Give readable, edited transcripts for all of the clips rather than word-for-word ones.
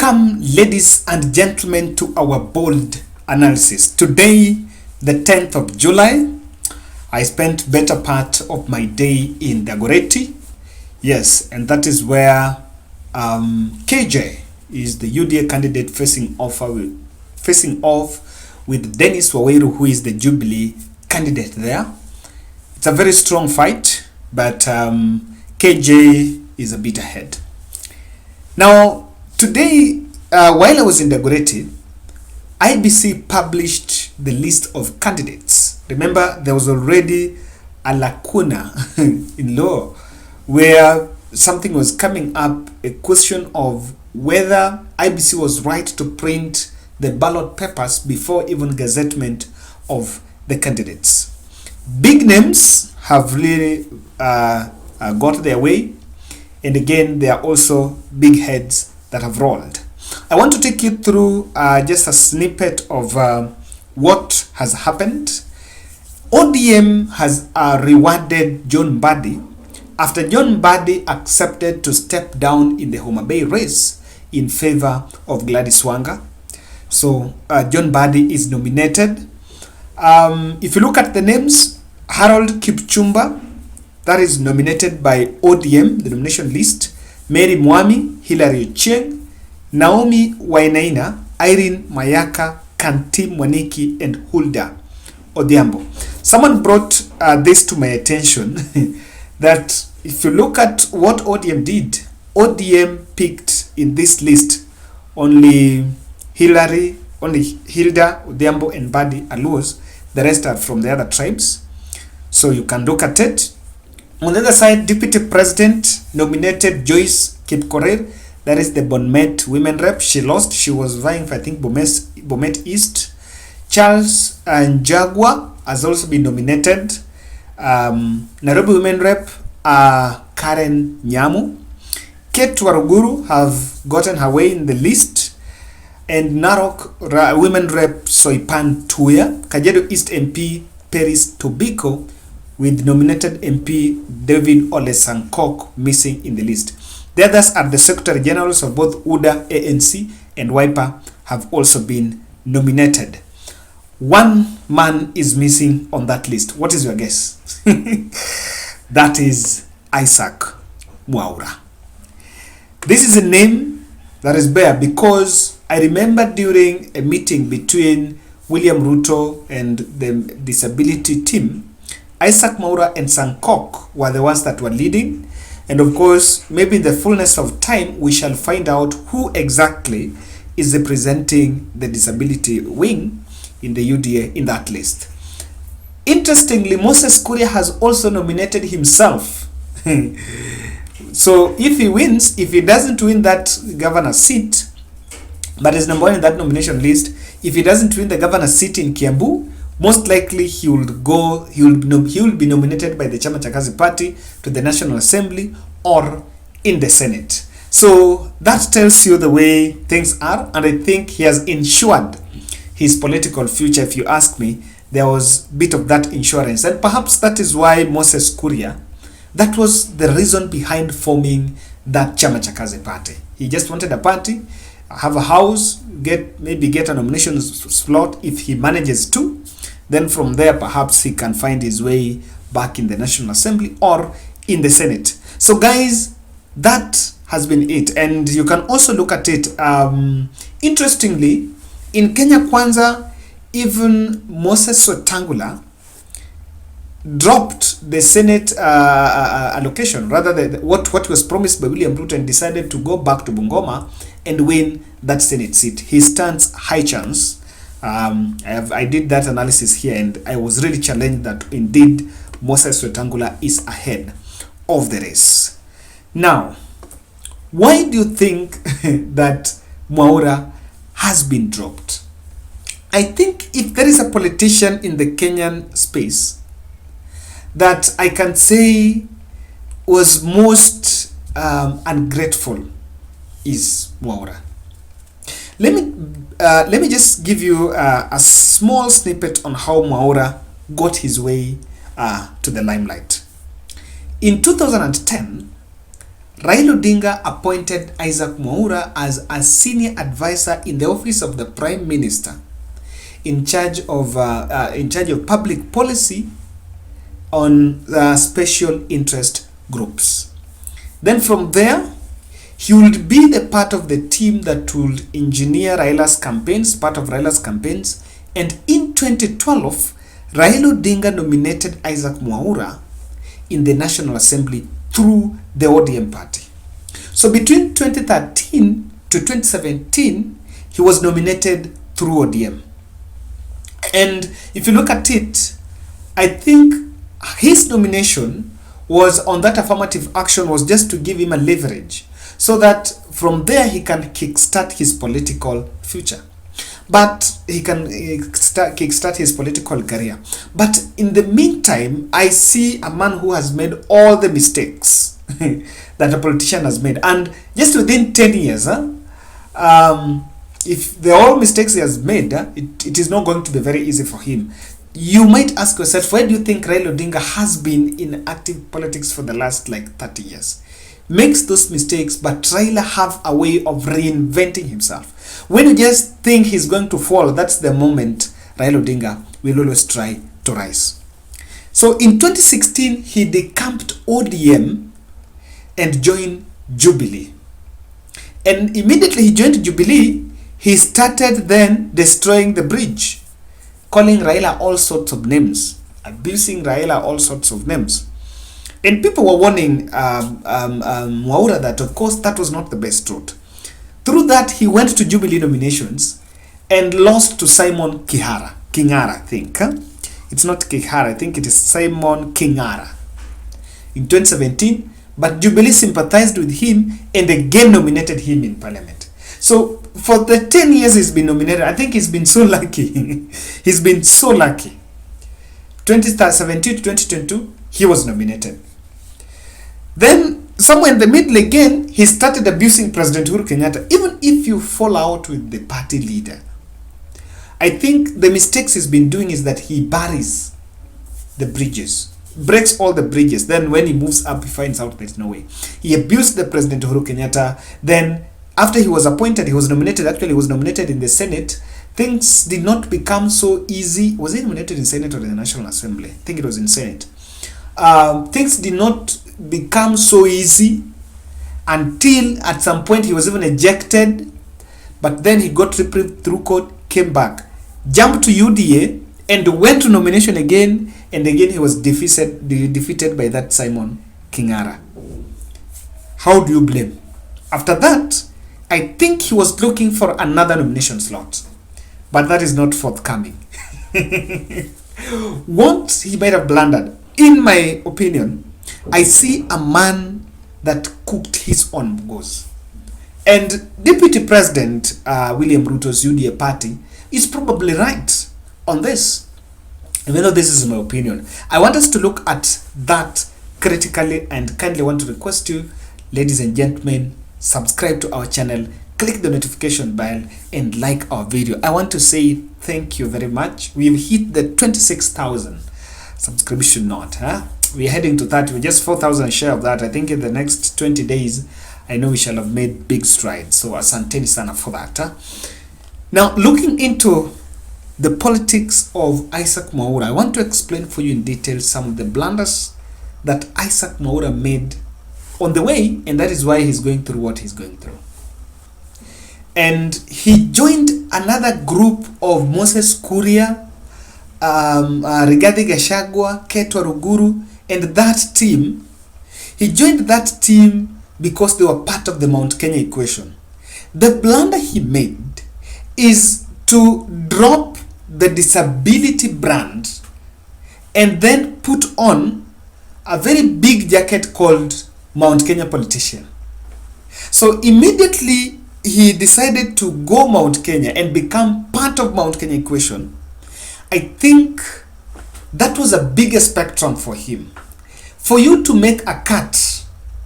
Welcome, ladies and gentlemen, to our bold analysis. Today, the 10th of July, I spent better part of my day in Dagoretti. Yes, and that is where KJ is the UDA candidate facing off with Dennis Waweru, who is the Jubilee candidate there. It's a very strong fight, but KJ is a bit ahead. Now, today, while I was in Dagoretti, IBC published the list of candidates. Remember, there was already a lacuna in law where something was coming up, a question of whether IBC was right to print the ballot papers before even gazettement of the candidates. Big names have really got their way, and again, there are also big heads that have rolled. I want to take you through just a snippet of what has happened. ODM has rewarded John Mbadi after John Mbadi accepted to step down in the Homa Bay race in favor of Gladys Wanga. So John Mbadi is nominated. If you look at the names, Harold Kipchumba, that is nominated by ODM, the nomination list. Mary Mwami, Hilary Ochieng, Naomi Wainaina, Irene Mayaka, Kanti Mwaniki, and Hulda Odhiambo. Someone brought this to my attention that if you look at what ODM did, ODM picked in this list only Hilda Odhiambo, and Mbadi Aluos. The rest are from the other tribes. So you can look at it. On the other side, Deputy President nominated Joyce Kipkorir, that is the Bomet women rep. She lost. She was vying for, I think, Bomet East. Charles Njagwa has also been nominated. Nairobi women rep Karen Nyamu. Kate Waruguru have gotten her way in the list. And Narok women rep Soipan Tuya. Kajiado East MP Paris Tobiko, with nominated MP David Ole Sankok missing in the list. The others are the Secretary Generals of both UDA, ANC, and WIPA have also been nominated. One man is missing on that list. What is your guess? That is Isaac Mwaura. This is a name that is bare because I remember during a meeting between William Ruto and the disability team, Isaac Mwaura and Sankok were the ones that were leading. And of course, maybe in the fullness of time, we shall find out who exactly is representing the disability wing in the UDA in that list. Interestingly, Moses Kuria has also nominated himself. So if he wins, if he doesn't win that governor seat, but is number one in that nomination list, if he doesn't win the governor seat in Kiambu, most likely he will be nominated by the Chama cha Kazi Party to the National Assembly or in the Senate. So that tells you the way things are, and I think he has ensured his political future. If you ask me, there was a bit of that insurance, and perhaps that is why Moses Kuria, that was the reason behind forming that Chama cha Kazi Party. He just wanted a party, have a house, maybe get a nomination slot if he manages to. Then from there, perhaps he can find his way back in the National Assembly or in the Senate. So guys, that has been it. And you can also look at it. Interestingly, in Kenya Kwanza, even Moses Wetangula dropped the Senate allocation, rather what was promised by William Ruto, and decided to go back to Bungoma and win that Senate seat. He stands high chance. I did that analysis here, and I was really challenged that indeed Moses Wetangula is ahead of the race. Now, why do you think that Mwaura has been dropped? I think if there is a politician in the Kenyan space that I can say was most ungrateful, is Mwaura. Let me just give you a small snippet on how Mwaura got his way to the limelight. In 2010, Raila Odinga appointed Isaac Mwaura as a senior advisor in the office of the Prime Minister, in charge of public policy on special interest groups. Then from there, he would be the part of the team that would engineer Raila's campaigns, part of Raila's campaigns. And in 2012, Raila Odinga nominated Isaac Mwaura in the National Assembly through the ODM party. So between 2013 to 2017, he was nominated through ODM. And if you look at it, I think his nomination was on that affirmative action was just to give him a leverage so that from there he can kickstart his political future. But he can kickstart his political career. But in the meantime, I see a man who has made all the mistakes that a politician has made. And just within 10 years, if the all mistakes he has made, it is not going to be very easy for him. You might ask yourself, why do you think Raila Odinga has been in active politics for the last 30 years? Makes those mistakes, but Raila have a way of reinventing himself. When you just think he's going to fall, that's the moment Raila Odinga will always try to rise. So in 2016, he decamped ODM and joined Jubilee. And immediately he joined Jubilee, he started then destroying the bridge, calling Raila all sorts of names, abusing Raila all sorts of names. And people were warning Mwaura that, of course, that was not the best route. Through that, he went to Jubilee nominations and lost to Simon Kingara, I think. It's not Kihara, I think it is Simon Kingara in 2017. But Jubilee sympathized with him and again nominated him in parliament. So for the 10 years he's been nominated, I think he's been so lucky. He's been so lucky. 2017 to 2022, he was nominated. Then somewhere in the middle again, he started abusing President Uhuru Kenyatta. Even if you fall out with the party leader, I think the mistakes he's been doing is that he buries the bridges, breaks all the bridges. Then when he moves up, he finds out there's no way. He abused the President Uhuru Kenyatta. Then after he was appointed, he was nominated. Actually, he was nominated in the Senate. Things did not become so easy. Was he nominated in Senate or in the National Assembly? I think it was in Senate. Things did not become so easy until at some point he was even ejected. But then he got reprieved through court, came back, jumped to UDA, and went to nomination again. And again, he was defeated by that Simon Kingara. How do you blame? After that, I think he was looking for another nomination slot, but that is not forthcoming. What he might have blundered, in my opinion, I see a man that cooked his own goals. And Deputy President William Ruto's UDA party is probably right on this. Even though this is my opinion, I want us to look at that critically and kindly want to request you, ladies and gentlemen, subscribe to our channel, click the notification bell, and like our video. I want to say thank you very much. We've hit the 26,000 subscription note. We're heading to that. We're just 4,000 share of that. I think in the next 20 days, I know we shall have made big strides. So asanteni sana for that. Now, looking into the politics of Isaac Mwaura, I want to explain for you in detail some of the blunders that Isaac Mwaura made on the way, and that is why he's going through what he's going through. And he joined another group of Moses Kuria, Rigathi Gachagua, Keto Ruguru, and that team. He joined that team because they were part of the Mount Kenya equation. The blunder he made is to drop the disability brand and then put on a very big jacket called Mount Kenya politician. So immediately he decided to go Mount Kenya and become part of Mount Kenya equation. I think that was a bigger spectrum for him. For you to make a cut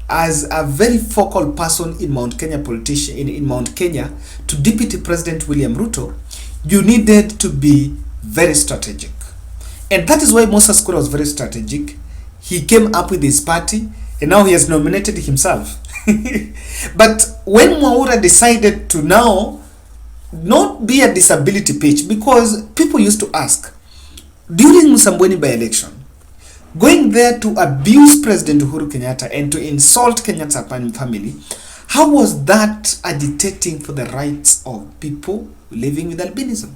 as a very focal person in Mount Kenya politician in Mount Kenya to Deputy President William Ruto, you needed to be very strategic. And that is why Moses Kuria was very strategic. He came up with his party, and now he has nominated himself. But when Mwaura decided to now not be a disability pitch, because people used to ask during Msambweni by-election, going there to abuse President Uhuru Kenyatta and to insult Kenyatta family, how was that agitating for the rights of people living with albinism?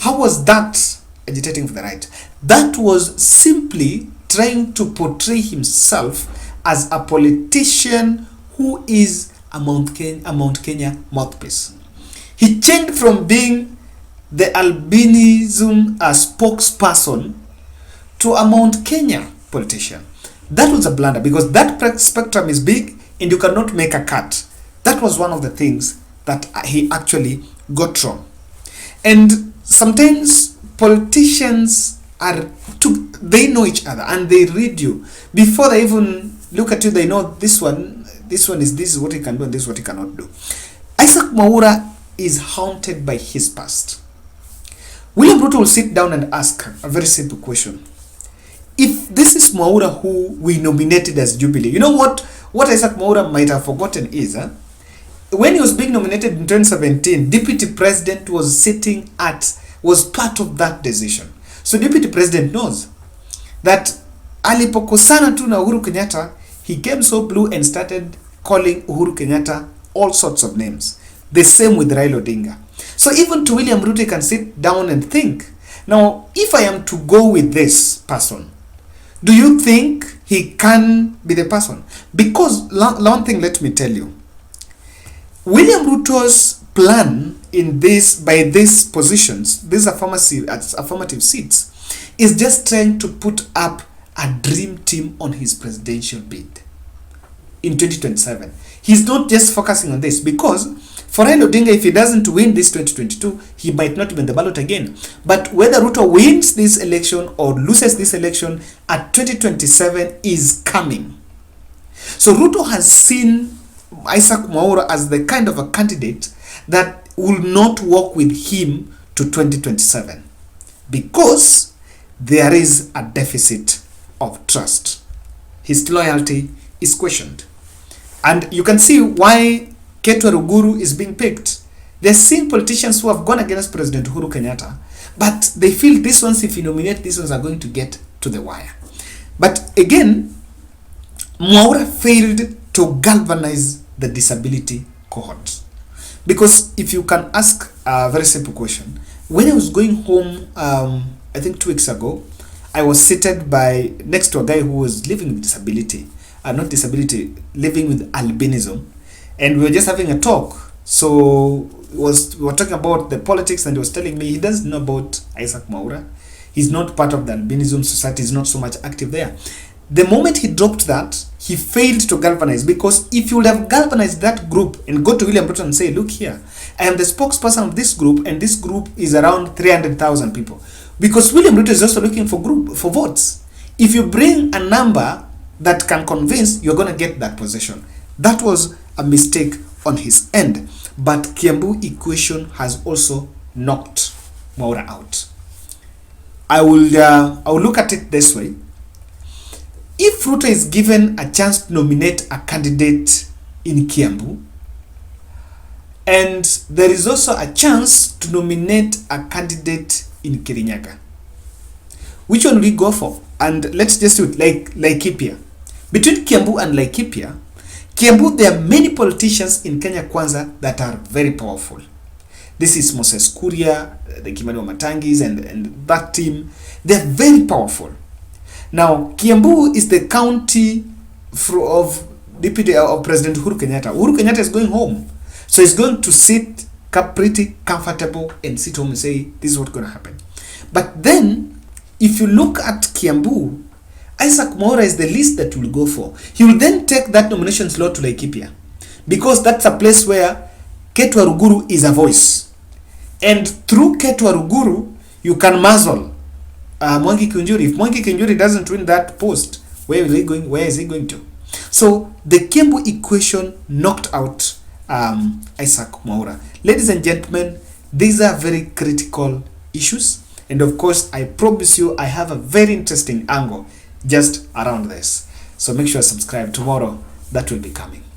How was that agitating for the right? That was simply trying to portray himself as a politician who is a Mount Kenya mouthpiece. He changed from being the albinism spokesperson to a Mount Kenya politician. That was a blunder, because that spectrum is big and you cannot make a cut. That was one of the things that he actually got wrong. And sometimes politicians they know each other and they read you. Before they even look at you, they know this is what he can do and this is what he cannot do. Isaac Mwaura is haunted by his past. William Ruto will sit down and ask a very simple question. If this is Mwaura who we nominated as Jubilee, you know what Isaac Mwaura might have forgotten is, when he was being nominated in 2017, Deputy President was part of that decision. So Deputy President knows that alipokosana tu na Uhuru Kenyatta, he came so blue and started calling Uhuru Kenyatta all sorts of names. The same with Raila Odinga. So even to William Ruto can sit down and think, now if I am to go with this person, do you think he can be the person? Because one thing, let me tell you, William Ruto's plan by these positions, these affirmative seats, is just trying to put up a dream team on his presidential bid in 2027. He's not just focusing on this, because for Raila Odinga, if he doesn't win this 2022, he might not win the ballot again. But whether Ruto wins this election or loses this election, at 2027 is coming. So Ruto has seen Isaac Mwaura as the kind of a candidate that will not work with him to 2027, because there is a deficit of trust. His loyalty is questioned. And you can see why Ketua Ruguru is being picked. They're seeing politicians who have gone against President Uhuru Kenyatta, but they feel these ones, if you nominate these ones, are going to get to the wire. But again, Mwaura failed to galvanize the disability cohort. Because if you can ask a very simple question, when I was going home, I think 2 weeks ago, I was seated next to a guy who was living with disability, living with albinism, and we were just having a talk. So we were talking about the politics, and he was telling me he doesn't know about Isaac Mwaura. He's not part of the albinism society, he's not so much active there. The moment he dropped that, he failed to galvanize, because if you would have galvanized that group and go to William Ruto and say, look here, I am the spokesperson of this group, and this group is around 300,000 people. Because William Ruto is also looking for votes. If you bring a number that can convince, you're going to get that position. That was a mistake on his end. But Kiambu equation has also knocked Mwaura out. I will look at it this way. If Ruto is given a chance to nominate a candidate in Kiambu, and there is also a chance to nominate a candidate in Kirinyaga, which one will we go for? And let's just do it like Laikipia. Between Kiambu and Laikipia, Kiambu, there are many politicians in Kenya Kwanza that are very powerful. This is Moses Kuria, the Kimani Wamatangis, and that team. They're very powerful. Now, Kiambu is the county of President Uhuru Kenyatta. Uhuru Kenyatta is going home. So he's going to sit pretty comfortable and sit home and say, this is what's going to happen. But then, if you look at Kiambu, Isaac Mwaura is the least that will go for. He will then take that nomination slot to Laikipia, because that's a place where Ketua Ruguru is a voice. And through Ketua Ruguru, you can muzzle Mwangi Kiunjuri. If Mwangi Kiunjuri doesn't win that post, where is he going? Where is he going to? So the Kiambu equation knocked out Isaac Mwaura. Ladies and gentlemen, these are very critical issues, and of course, I promise you, I have a very interesting angle just around this. So make sure to subscribe. Tomorrow that will be coming.